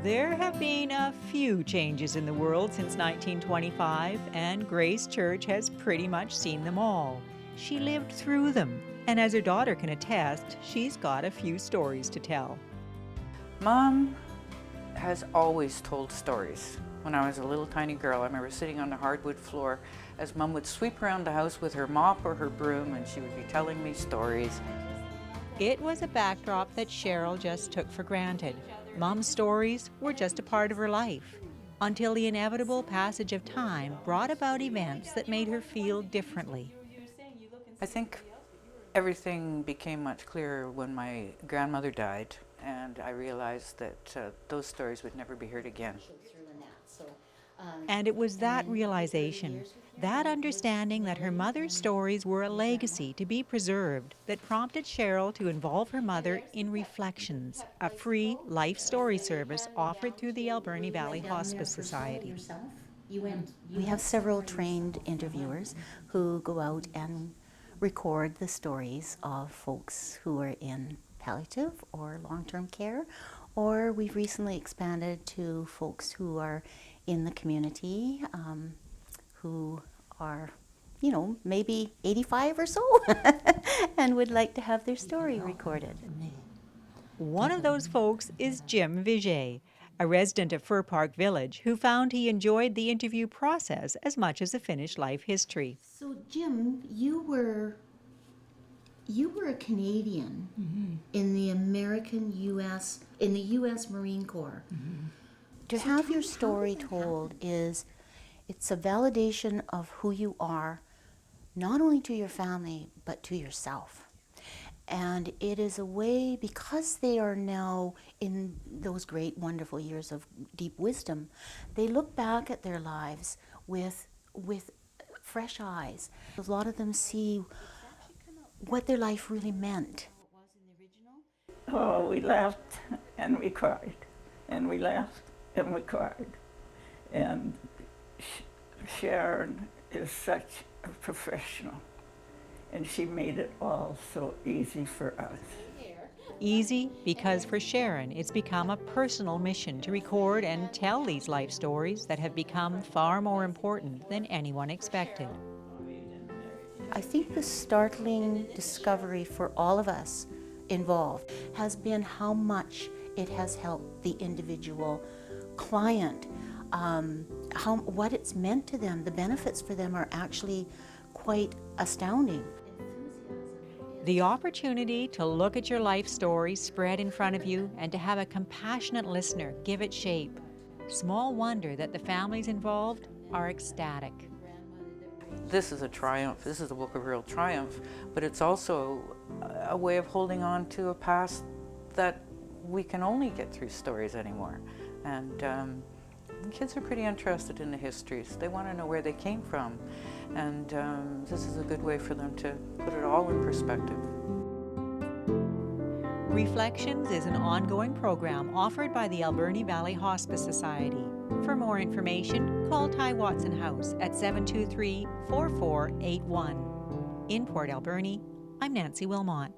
There have been a few changes in the world since 1925, and Grace Church has pretty much seen them all. She lived through them, and as her daughter can attest, she's got a few stories to tell. Mom has always told stories. When I was a little tiny girl, I remember sitting on the hardwood floor as Mom would sweep around the house with her mop or her broom, and she would be telling me stories. It was a backdrop that Cheryl just took for granted. Mom's stories were just a part of her life, until the inevitable passage of time brought about events that made her feel differently. I think everything became much clearer when my grandmother died, and I realized that those stories would never be heard again. And it was that realization, that understanding that her mother's stories were a legacy to be preserved, that prompted Cheryl to involve her mother in Reflections, a free life story service offered through the Alberni Valley Hospice Society. We have several trained interviewers who go out and record the stories of folks who are in palliative or long-term care, or we've recently expanded to folks who are in the community, who are, maybe 85 or so, and would like to have their story recorded. One of those folks is Jim Viget, a resident of Fir Park Village who found he enjoyed the interview process as much as the finished life history. So Jim, you were a Canadian in the U.S. Marine Corps. To have your story told it's a validation of who you are, not only to your family, but to yourself. And it is a way, because they are now in those great, wonderful years of deep wisdom, they look back at their lives with fresh eyes. A lot of them see what their life really meant. Oh, we laughed and we cried, and we laughed and we cried. And Sharon is such a professional, and she made it all so easy for us. Easy because for Sharon, it's become a personal mission to record and tell these life stories that have become far more important than anyone expected. I think the startling discovery for all of us involved has been how much it has helped the individual client, what it's meant to them. The benefits for them are actually quite astounding. The opportunity to look at your life story spread in front of you and to have a compassionate listener give it shape. Small wonder that the families involved are ecstatic. This is a triumph. This is a book of real triumph, but it's also a way of holding on to a past that we can only get through stories anymore. And kids are pretty interested in the histories. They want to know where they came from, and this is a good way for them to put it all in perspective. Reflections is an ongoing program offered by the Alberni Valley Hospice Society. For more information, call Ty Watson House at 723-4481. In Port Alberni, I'm Nancy Wilmot.